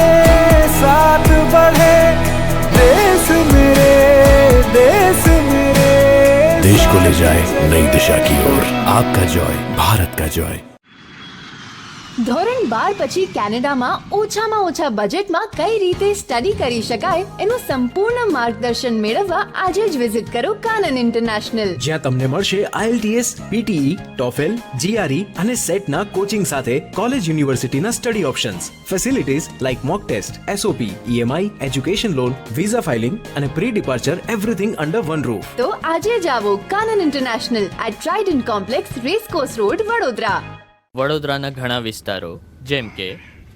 साथ बढ़े, देश मेरे, देश मेरे। देश को ले जाए नई दिशा की ओर। आपका जॉय, भारत का जॉय। ધોરણ 12 પછી કેનેડામાં ઓછામાં ઓછા બજેટમાં કઈ રીતે સ્ટડી કરી શકાય એનું સંપૂર્ણ માર્ગદર્શન મેળવવા આજે જ વિઝિટ કરો કાનન ઇન્ટરનેશનલ, જ્યાં તમને મળશે IELTS, PTE, TOEFL, GRE અને સેટના કોચિંગ સાથે કોલેજ યુનિવર્સિટીના study options, facilities like mock test, SOP, EMI, education loan, visa filing અને pre departure everything under one roof. તો આજે જ આવો Kanan international at Trident complex, racecourse road, Vadodara. વડોદરાના ઘણા વિસ્તારો જેમ કે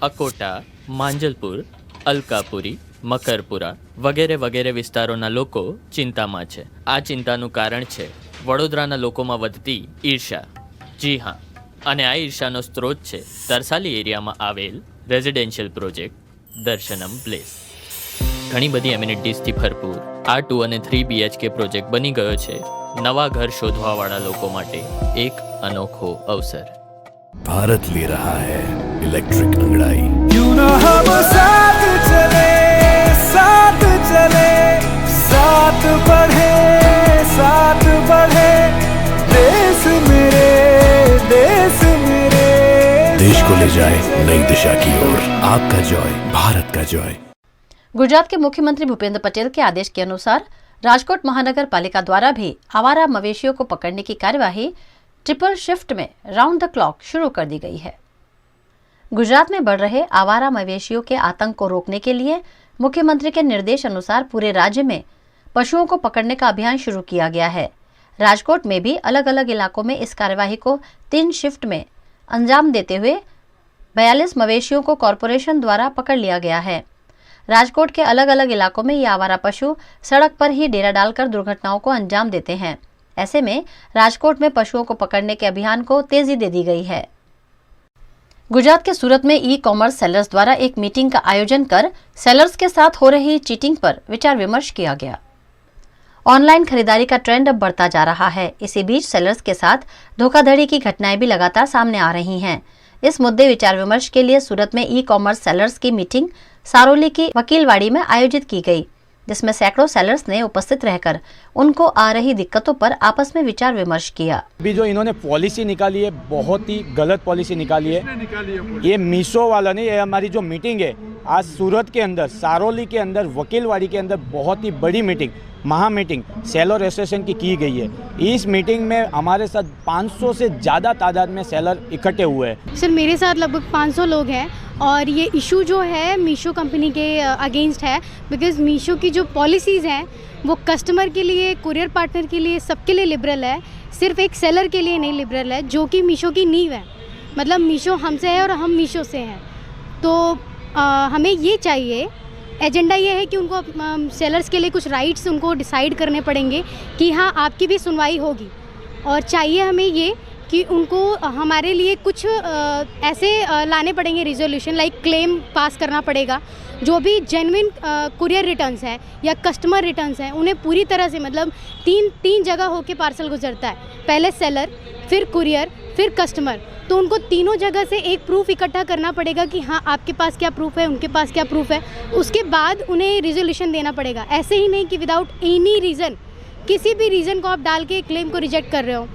અકોટા, માંજલપુર, અલકાપુરી, મકરપુરા વગેરે વગેરે વિસ્તારોના લોકો ચિંતામાં છે. આ ચિંતાનું કારણ છે વડોદરાના લોકોમાં વધતી ઈર્ષા. જી હા, અને આ ઈર્ષાનો સ્ત્રોત છે તરસાલી એરિયામાં આવેલ રેઝિડેન્શિયલ પ્રોજેક્ટ દર્શનમ પ્લેસ. ઘણી બધી એમ્યુનિટીઝથી ભરપૂર આ 2 અને 3 BHK પ્રોજેક્ટ બની ગયો છે નવા ઘર શોધવાવાળા લોકો માટે એક અનોખો અવસર. भारत ले रहा है इलेक्ट्रिक अंगड़ाई। क्यों ना हम साथ चले, साथ चले, साथ बढ़े, साथ बढ़े, देश मेरे, देश मेरे। देश को ले जाए नई दिशा की ओर। आपका जॉय, भारत का जॉय। गुजरात के मुख्यमंत्री भूपेंद्र पटेल के आदेश के अनुसार राजकोट महानगर पालिका द्वारा भी आवारा मवेशियों को पकड़ने की कार्यवाही ट्रिपल शिफ्ट में राउंड द क्लॉक शुरू कर दी गई है। गुजरात में बढ़ रहे आवारा मवेशियों के आतंक को रोकने के लिए मुख्यमंत्री के निर्देश अनुसार पूरे राज्य में पशुओं को पकड़ने का अभियान शुरू किया गया है। राजकोट में भी अलग अलग इलाकों में इस कार्यवाही को 3 शिफ्ट में अंजाम देते हुए 42 मवेशियों को कॉरपोरेशन द्वारा पकड़ लिया गया है। राजकोट के अलग अलग इलाकों में ये आवारा पशु सड़क पर ही डेरा डालकर दुर्घटनाओं को अंजाम देते हैं। ऐसे में राजकोट में पशुओं को पकड़ने के अभियान को तेजी दे दी गई है। गुजरात के सूरत में ई कॉमर्स सेलर्स द्वारा एक मीटिंग का आयोजन कर सेलर्स के साथ हो रही चीटिंग पर विचार विमर्श किया गया। ऑनलाइन खरीदारी का ट्रेंड अब बढ़ता जा रहा है। इसी बीच सेलर्स के साथ धोखाधड़ी की घटनाएं भी लगातार सामने आ रही हैं। इस मुद्दे विचार विमर्श के लिए सूरत में ई कॉमर्स सेलर्स की मीटिंग सारोली की वकीलवाड़ी में आयोजित की गई, जिसमें सैकड़ों सेलर्स ने उपस्थित रहकर उनको आ रही दिक्कतों पर आपस में विचार विमर्श किया। अभी जो इन्होंने पॉलिसी निकाली है, बहुत ही गलत पॉलिसी निकाली है। ये मीशो वाला नहीं, ये हमारी जो मीटिंग है आज सूरत के अंदर सारोली के अंदर वकीलवाड़ी के अंदर बहुत ही बड़ी मीटिंग, महा मीटिंग सेलर एसोसिएशन की गई है। इस मीटिंग में हमारे साथ 500 से ज़्यादा तादाद में सेलर इकट्ठे हुए हैं। सर मेरे साथ लगभग 500 लोग हैं और ये इशू जो है मीशो कंपनी के अगेंस्ट है, बिकॉज़ मीशो की जो पॉलिसीज़ हैं वो कस्टमर के लिए, कुरियर पार्टनर के लिए, सबके लिए लिबरल है, सिर्फ एक सेलर के लिए नहीं लिबरल है, जो कि मीशो की नींव है। मतलब मीशो हमसे है और हम मीशो से हैं। तो हमें ये चाहिए, एजेंडा ये है कि उनको सेलर्स के लिए कुछ राइट्स उनको डिसाइड करने पड़ेंगे कि हाँ आपकी भी सुनवाई होगी, और चाहिए हमें ये कि उनको हमारे लिए कुछ ऐसे लाने पड़ेंगे रिजोल्यूशन, लाइक क्लेम पास करना पड़ेगा। जो भी जेन्युइन कुरियर रिटर्न्स हैं या कस्टमर रिटर्न्स हैं उन्हें पूरी तरह से, मतलब तीन जगह होके पार्सल गुजरता है, पहले सेलर, फिर कुरियर, फिर कस्टमर। तो उनको तीनों जगह से एक प्रूफ इकट्ठा करना पड़ेगा कि हाँ आपके पास क्या प्रूफ है, उनके पास क्या प्रूफ है। उसके बाद उन्हें रिजोल्यूशन देना पड़ेगा। ऐसे ही नहीं कि विदाउट एनी रीज़न, किसी भी रीज़न को आप डाल के क्लेम को रिजेक्ट कर रहे हो।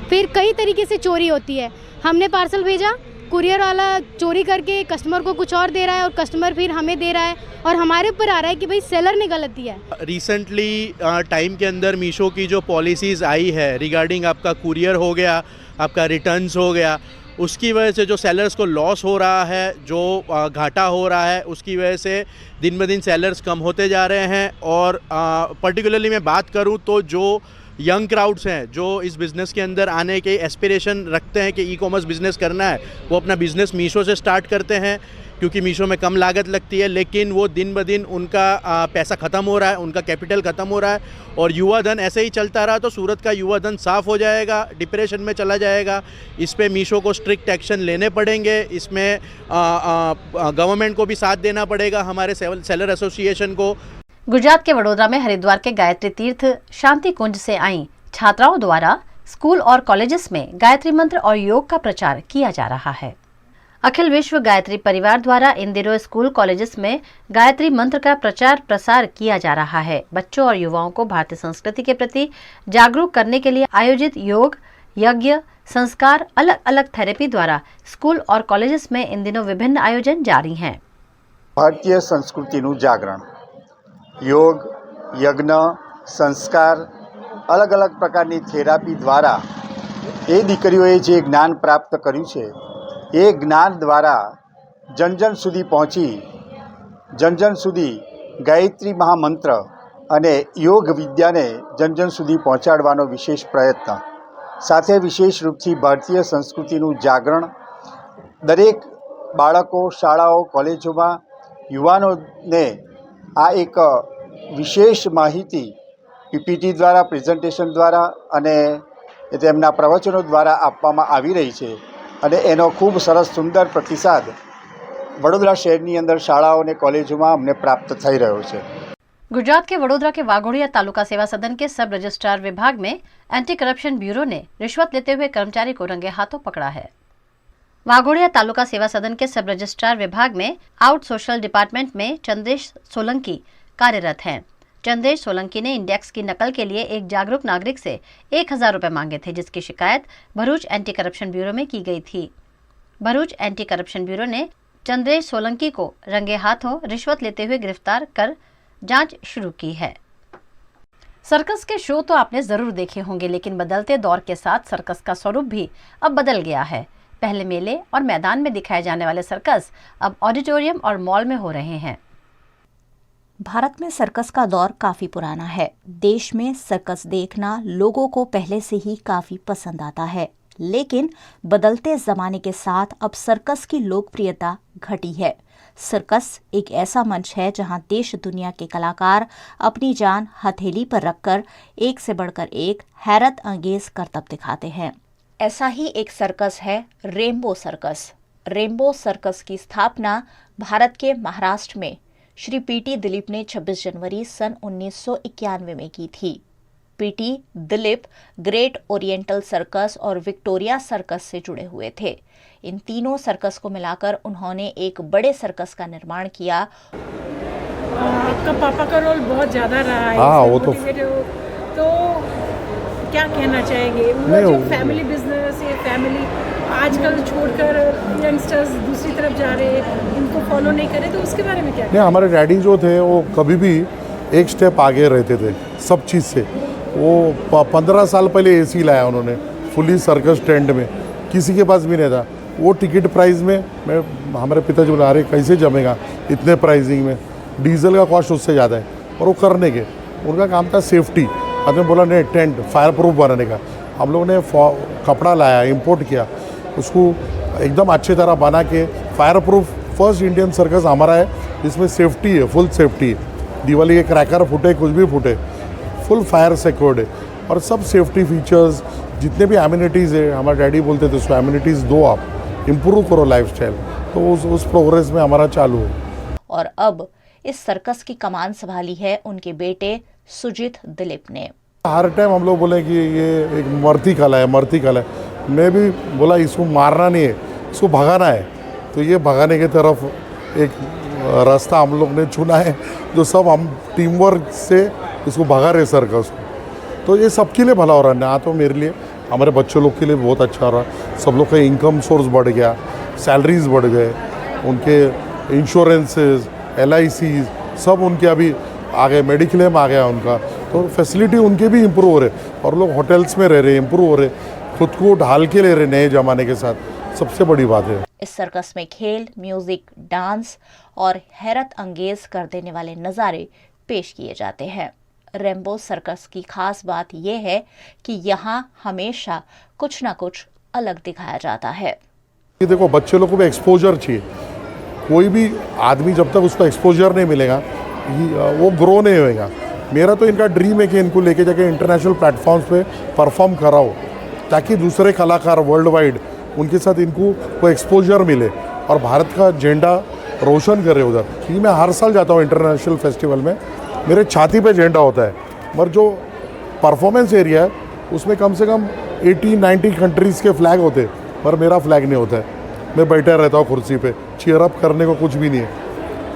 फिर कई तरीके से चोरी होती है। हमने पार्सल भेजा, कुरियर वाला चोरी करके कस्टमर को कुछ और दे रहा है और कस्टमर फिर हमें दे रहा है और हमारे ऊपर आ रहा है कि भाई सेलर ने गलत दिया है। रिसेंटली टाइम के अंदर मीशो की जो पॉलिसीज़ आई है रिगार्डिंग आपका कुरियर हो गया, आपका रिटर्न्स हो गया, उसकी वजह से जो सेलर्स को लॉस हो रहा है, जो घाटा हो रहा है, उसकी वजह से दिन ब दिन सेलर्स कम होते जा रहे हैं। और पर्टिकुलरली मैं बात करूं तो जो यंग क्राउड्स हैं जो इस बिज़नेस के अंदर आने के एस्पिरेशन रखते हैं कि ई कॉमर्स बिज़नेस करना है, वो अपना बिज़नेस मीशो से स्टार्ट करते हैं क्योंकि मीशो में कम लागत लगती है। लेकिन वो दिन ब दिन उनका पैसा ख़त्म हो रहा है, उनका कैपिटल ख़त्म हो रहा है और युवा धन ऐसे ही चलता रहा तो सूरत का युवा धन साफ़ हो जाएगा, डिप्रेशन में चला जाएगा। इस पे मीशो को स्ट्रिक्ट एक्शन लेने पड़ेंगे। इसमें गवर्नमेंट को भी साथ देना पड़ेगा, हमारे सेलर एसोसिएशन को। गुजरात के वडोदरा में हरिद्वार के गायत्री तीर्थ शांति कुंज से आई छात्राओं द्वारा स्कूल और कॉलेजेस में गायत्री मंत्र और योग का प्रचार किया जा रहा है। अखिल विश्व गायत्री परिवार द्वारा इन दिनों स्कूल कॉलेजेस में गायत्री मंत्र का प्रचार प्रसार किया जा रहा है। बच्चों और युवाओं को भारतीय संस्कृति के प्रति जागरूक करने के लिए आयोजित योग, यज्ञ, संस्कार, अलग अलग थेरेपी द्वारा स्कूल और कॉलेजेस में इन दिनों विभिन्न आयोजन जारी हैं। भारतीय संस्कृतिનું જાગરણ, योग, यज्ञ, संस्कार, अलग अलग प्रकारनी थेरापी द्वारा એ દીકરીઓએ જે જ્ઞાન પ્રાપ્ત કર્યું છે એ જ્ઞાન દ્વારા જન સુધી પહોંચી જન સુધી ગાયત્રી મહામંત્ર અને योग વિદ્યાને જન સુધી પહોંચાડવાનો વિશેષ પ્રયત્ન, સાથે વિશેષ રૂપથી ભારતીય સંસ્કૃતિનું જાગરણ દરેક બાળકો, શાળાઓ, કોલેજોમાં યુવાનોને આ એક વિશેષ માહિતી પીપીટી દ્વારા, પ્રેઝન્ટેશન દ્વારા અને તેમના પ્રવચનો દ્વારા આપવામાં આવી રહી છે અને એનો ખૂબ સરસ સુંદર પ્રતિસાદ વડોદરા શહેરની અંદર શાળાઓ અને કોલેજોમાં અમને પ્રાપ્ત થઈ રહ્યો છે। गुजरात के वडोदरा के वाघोड़िया तालुका सेवा सदन के सब रजिस्ट्रार विभाग में एंटी करप्शन ब्यूरो ने रिश्वत लेते हुए कर्मचारी को रंगे हाथों पकड़ा है। वाघोड़िया तालुका सेवा सदन के सब रजिस्ट्रार विभाग में आउट सोशल डिपार्टमेंट में चंदेश सोलंकी कार्यरत हैं। चंदेश सोलंकी ने इंडेक्स की नकल के लिए एक जागरूक नागरिक से 1000 रुपए मांगे थे, जिसकी शिकायत भरूच एंटी करप्शन ब्यूरो में की गई थी। भरूच एंटी करप्शन ब्यूरो ने चंदेश सोलंकी को रंगे हाथों रिश्वत लेते हुए गिरफ्तार कर जांच शुरू की है। सर्कस के शो तो आपने जरूर देखे होंगे, लेकिन बदलते दौर के साथ सर्कस का स्वरूप भी अब बदल गया है। पहले मेले और मैदान में दिखाए जाने वाले सर्कस अब ऑडिटोरियम और मॉल में हो रहे हैं। भारत में सर्कस का दौर काफी पुराना है। देश में सर्कस देखना लोगों को पहले से ही काफी पसंद आता है, लेकिन बदलते जमाने के साथ अब सर्कस की लोकप्रियता घटी है। सर्कस एक ऐसा मंच है जहां देश दुनिया के कलाकार अपनी जान हथेली पर रखकर एक से बढ़कर एक हैरत अंगेज करतब दिखाते हैं। ऐसा ही एक सर्कस है रेनबो सर्कस। रेनबो सर्कस की स्थापना भारत के महाराष्ट्र में श्री पीटी दिलीप ने 26 जनवरी सन 1991 में की थी। PT Dilip great oriental circus और विक्टोरिया सर्कस से जुड़े हुए थे। इन तीनों सर्कस को मिलाकर उन्होंने एक बड़े सर्कस का निर्माण किया। आपका पापा का रोल बहुत ज़्यादा रहा है। हाँ, वो तो क्या कहना चाहेंगे? जो फैमिली बिजनेस ये फैमिली आजकल छोड़कर यंगस्टर्स दूसरी तरफ जा रहे हैं, इनको फॉलो नहीं करे, तो उसके बारे में क्या? नहीं, हमारे डैडी जो थे वो कभी भी एक स्टेप आगे रहते थे सब चीज़ से। वो 15 साल पहले एसी लाया उन्होंने फुली सर्कस टेंट में, किसी के पास भी नहीं था। वो टिकट प्राइस में हमारे पिताजी बोला अरे कैसे जमेगा इतने प्राइसिंग में, डीजल का कॉस्ट उससे ज़्यादा है। और वो करने के उनका काम था सेफ्टी। आपने बोला नहीं टेंट फायर प्रूफ बनाने का, हम लोग ने कपड़ा लाया, इंपोर्ट किया, उसको एकदम अच्छी तरह बना के fire proof first Indian circus हमारा है जिसमें सेफ्टी है, फुल सेफ्टी है। दिवाली के क्रैकर फूटे कुछ भी फूटे फुल फायर सिक्योर्ड है और सब सेफ्टी फीचर्स जितने भी एम्यूनिटीज़ है। हमारे डैडी बोलते थे उसको एम्यूनिटीज़ दो, आप इम्प्रूव करो लाइफस्टाइल। तो उस प्रोग्रेस में हमारा चालू है। और अब इस सर्कस की कमान संभाली है उनके बेटे सुजित दिलीप ने। हर टाइम हम लोग बोले कि ये एक मरती कला है, मरती कला है। मैं भी बोला इसको मारना नहीं है, इसको भगाना है। तो ये भगाने की तरफ एक रास्ता हम लोग ने चुना है, जो सब हम टीम वर्क से इसको भगा रहे सर्कस को। तो ये सबके लिए भला हो रहा है, ना तो मेरे लिए, हमारे बच्चों लोग के लिए बहुत अच्छा हो रहा है। सब लोग का इनकम सोर्स बढ़ गया, सैलरीज बढ़ गए, उनके इंश्योरेंसेस LICs सब उनके अभी आ गए, मेडिक्लेम आ गया उनका। तो फैसिलिटी उनके भी इम्प्रूव हो रहे और लोग होटल्स में रह रहे, इम्प्रूव हो रहे, खुद को ढाल के ले रहे नए ज़माने के साथ। सबसे बड़ी बात है इस सर्कस में खेल, म्यूजिक, डांस और हैरत अंगेज कर देने वाले नज़ारे पेश किए जाते हैं। रेनबो सर्कस की खास बात यह है कि यहाँ हमेशा कुछ ना कुछ अलग दिखाया जाता है। ये देखो बच्चे लोगों को एक्सपोजर चाहिए। कोई भी आदमी जब तक उसको एक्सपोजर नहीं मिलेगा वो ग्रो नहीं होएगा। मेरा तो इनका ड्रीम है कि इनको लेके जाके इंटरनेशनल प्लेटफॉर्म्स पे परफॉर्म कराओ, ताकि दूसरे कलाकार वर्ल्ड वाइड उनके साथ इनको कोई एक्सपोजर मिले और भारत का झंडा रोशन करे उधर। क्योंकि मैं हर साल जाता हूँ इंटरनेशनल फेस्टिवल में, मेरे छाती पे झंडा होता है, मगर जो परफॉर्मेंस एरिया है उसमें कम से कम 80-90 कंट्रीज़ के फ्लैग होते हैं, पर मेरा फ्लैग नहीं होता है। मैं बैठा रहता हूँ कुर्सी पे, चीयर अप करने को कुछ भी नहीं है।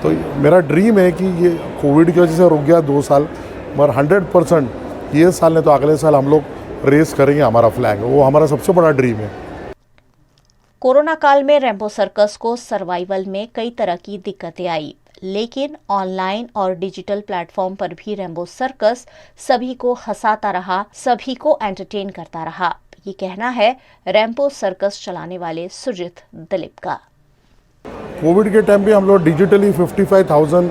तो मेरा ड्रीम है कि ये कोविड की वजह से रुक गया 2 साल, मगर 100% ये साल नहीं तो अगले साल हम लोग रेस करेंगे हमारा फ्लैग। वो हमारा सबसे बड़ा ड्रीम है। कोरोना काल में रेनबो सर्कस को सर्वाइवल में कई तरह की दिक्कतें आई, लेकिन ऑनलाइन और डिजिटल प्लेटफॉर्म पर भी रेनबो सर्कस सभी को हंसाता रहा, सभी को एंटरटेन करता रहा। ये कहना है रेनबो सर्कस चलाने वाले सुजित दिलीप का। कोविड के टाइम पे हम लोग डिजिटली 55,000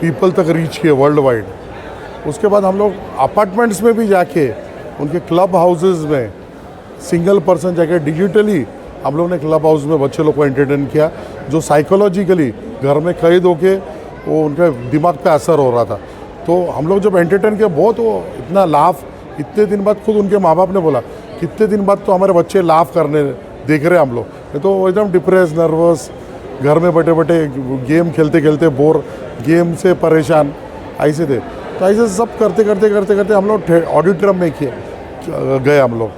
पीपल तक रीच किए वर्ल्ड वाइड। उसके बाद हम लोग अपार्टमेंट्स में भी जाके उनके क्लब हाउसेस में सिंगल पर्सन जाके डिजिटली हम लोग ने क्लब हाउस में बच्चे लोग को एंटरटेन किया, जो साइकोलॉजिकली घर में कैद होके वो उनके दिमाग पे असर हो रहा था। तो हम लोग जब एंटरटेन किया बहुत वो इतना लाफ, इतने दिन बाद खुद उनके माँ बाप ने बोला कितने दिन बाद तो हमारे बच्चे लाफ करने देख रहे हम लोग, नहीं तो वो एकदम डिप्रेस, नर्वस, घर में बैठे बैठे गेम खेलते खेलते बोर, गेम से परेशान ऐसे थे। तो ऐसे सब करते करते करते करते हम लोग ऑडिटोरियम में गए, हम लोग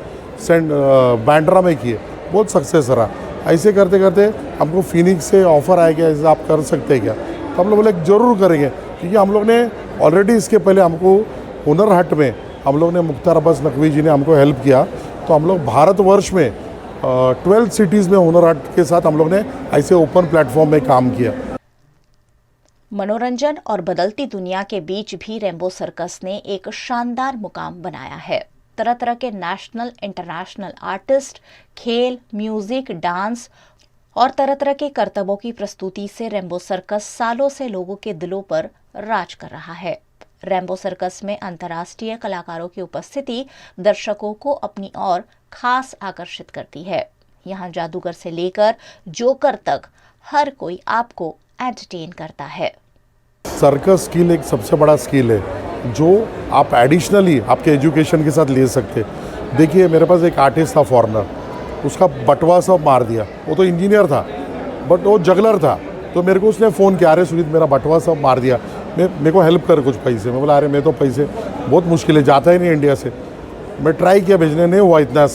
बैंड्रा में किए, बहुत सक्सेस रहा। ऐसे करते करते हमको फिनिक्स से ऑफ़र आया कि ऐसा आप कर सकते हैं क्या? तो हम लोग बोले जरूर करेंगे, क्योंकि हम लोग ने ऑलरेडी इसके पहले हमको हुनर हाट में हम लोग ने मुख्तार अब्बास नकवी जी ने हमको हेल्प किया। तो हम लोग भारतवर्ष में 12 सिटीज़ में हुनर हाट के साथ हम लोग ने ऐसे ओपन प्लेटफॉर्म में काम किया। मनोरंजन और बदलती दुनिया के बीच भी रेनबो सर्कस ने एक शानदार मुकाम बनाया है। तरह तरह के नेशनल, इंटरनेशनल आर्टिस्ट, खेल, म्यूजिक, डांस और तरह तरह के करतबों की प्रस्तुति से रेनबो सर्कस सालों से लोगों के दिलों पर राज कर रहा है। रैम्बो सर्कस में अंतर्राष्ट्रीय कलाकारों की उपस्थिति दर्शकों को अपनी ओर खास आकर्षित करती है। यहाँ जादूगर से लेकर जोकर तक हर कोई आपको एंटरटेन करता है। सर्कस स्किल एक सबसे बड़ा स्किल है जो आप एडिशनली आपके एजुकेशन के साथ ले सकते। देखिए मेरे पास एक आर्टिस्ट था फॉरेनर, उसका बटवा सब मार दिया। वो तो इंजीनियर था बट वो जगलर था, तो मेरे को उसने फ़ोन किया, अरे सुजीत मेरा बटवा सब मार दिया, मेरे को हेल्प कर कुछ पैसे। मैं बोला अरे मैं तो पैसे बहुत मुश्किल है, जाता ही नहीं इंडिया से। मैं ट्राई किया भेजने, नहीं हुआ इतना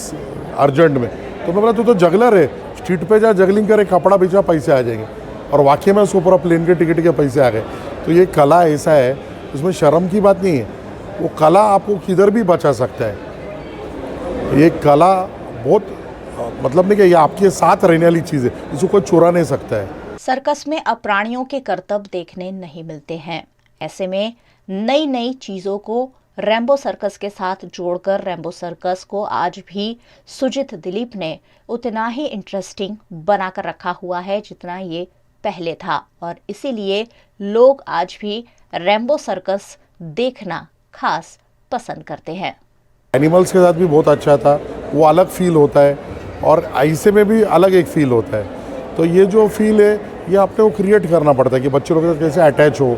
अर्जेंट में। तो मैं बोला तू तो जगलर है, स्ट्रीट पे जा जगलिंग करे, कपड़ा बेचा, पैसे आ जाएंगे। और वाकई में उसको पूरा प्लेन के टिकट के पैसे आ गए। तो ये कला ऐसा है, इसमें शर्म की बात नहीं है। वो कला आपको किधर भी बचा सकता है। ये कला बहुत मतलब नहीं कि ये आपके साथ रहने वाली चीज़ है, इसको कोई चुरा नहीं सकता है। सर्कस में अब प्राणियों के करतब देखने नहीं मिलते हैं। ऐसे में नई नई चीज़ों को रैम्बो सर्कस के साथ जोड़कर रैम्बो सर्कस को आज भी सुजित दिलीप ने उतना ही इंटरेस्टिंग बनाकर रखा हुआ है जितना ये पहले था, और इसीलिए लोग आज भी रैम्बो सर्कस देखना खास पसंद करते हैं। एनिमल्स के साथ भी बहुत अच्छा था, वो अलग फील होता है और ऐसे में भी अलग एक फील होता है। तो ये जो फील है ये अपने को क्रिएट करना पड़ता है कि बच्चों लोगों के साथ कैसे अटैच हो,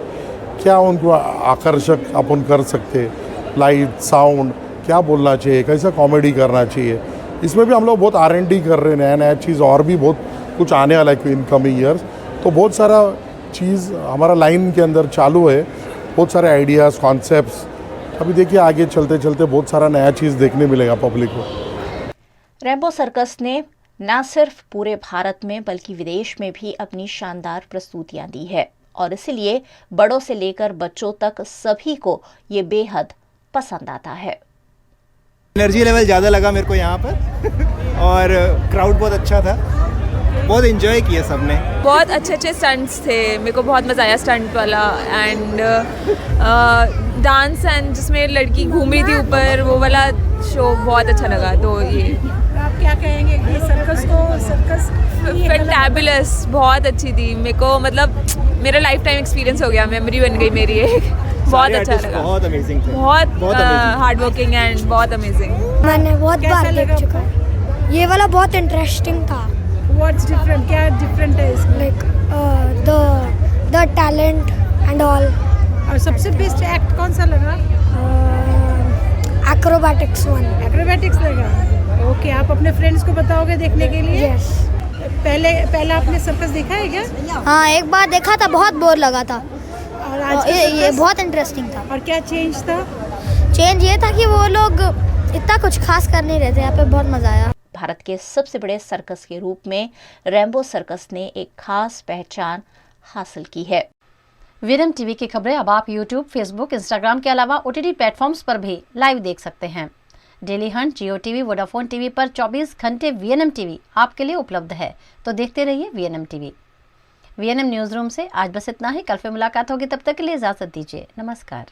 क्या उनको आकर्षक अपन कर सकते, लाइट साउंड क्या बोलना चाहिए, कैसा कॉमेडी करना चाहिए। इसमें भी हम लोग बहुत R&D कर रहे हैं, नया नया चीज़ और भी बहुत कुछ आने वाला है इन कमिंग ईयर्स। तो बहुत सारा चीज़ हमारा लाइन के अंदर चालू है, बहुत सारे आइडियाज़ कॉन्सेप्ट्स। अभी देखिए आगे चलते चलते बहुत सारा नया चीज़ देखने मिलेगा पब्लिक को। रैम्बो सर्कस ने न सिर्फ पूरे भारत में बल्कि विदेश में भी अपनी शानदार प्रस्तुतियां दी है, और इसलिए बड़ों से लेकर बच्चों तक सभी को ये बेहद पसंद आता है। एनर्जी लेवल ज़्यादा लगा मेरे को यहाँ पर और क्राउड बहुत अच्छा था, बहुत एंजॉय किया सबने। बहुत अच्छे अच्छे स्टंट्स थे, मेरे को बहुत मज़ा आया स्टंट वाला, एंड डांस एंड जिसमें लड़की घूम रही थी ऊपर, वो वाला शो बहुत अच्छा लगा। तो ये आप क्या कहेंगे कि सर्कस फैंटाबुलस बहुत अच्छी थी मेरे को, मतलब मेरा लाइफ टाइम एक्सपीरियंस हो गया, मेमोरी बन गई मेरी एक। बहुत अच्छा लगा, बहुत अमेजिंग थे, बहुत हार्ड वर्किंग एंड बहुत अमेजिंग। मैंने बहुत बार देख चुका, ये वाला बहुत इंटरेस्टिंग था। What's different? क्या different है इसमें? Like the talent and all. और सबसे बेस्ट एक्ट कौन सा लगा? Acrobatics one. Acrobatics लगा। ओके, आप अपने फ्रेंड्स को बताओगे देखने के लिए? Yes. पहला आपने सर्कस देखा है क्या? हाँ, एक बार देखा था, बहुत बोर लगा था। और आज ये बहुत इंटरेस्टिंग था। और क्या चेंज था? चेंज ये था कि वो लोग इतना कुछ खास कर नहीं रहे थे, यहाँ पे बहुत मजा आया। भारत के सबसे बड़े सर्कस के रूप में रैम्बो सर्कस ने एक खास पहचान हासिल की है। वीएनएम टीवी की खबरें अब आप यूट्यूब, फेसबुक, इंस्टाग्राम के अलावा OTT प्लेटफॉर्म्स पर भी लाइव देख सकते हैं। डेली हंट, जियो टीवी, वोडाफोन टीवी पर 24 घंटे वीएनएम टीवी आपके लिए उपलब्ध है, तो देखते रहिए VNM TV. VNM news room से आज बस इतना ही। कल फिर मुलाकात होगी, तब तक के लिए इजाजत दीजिए। नमस्कार।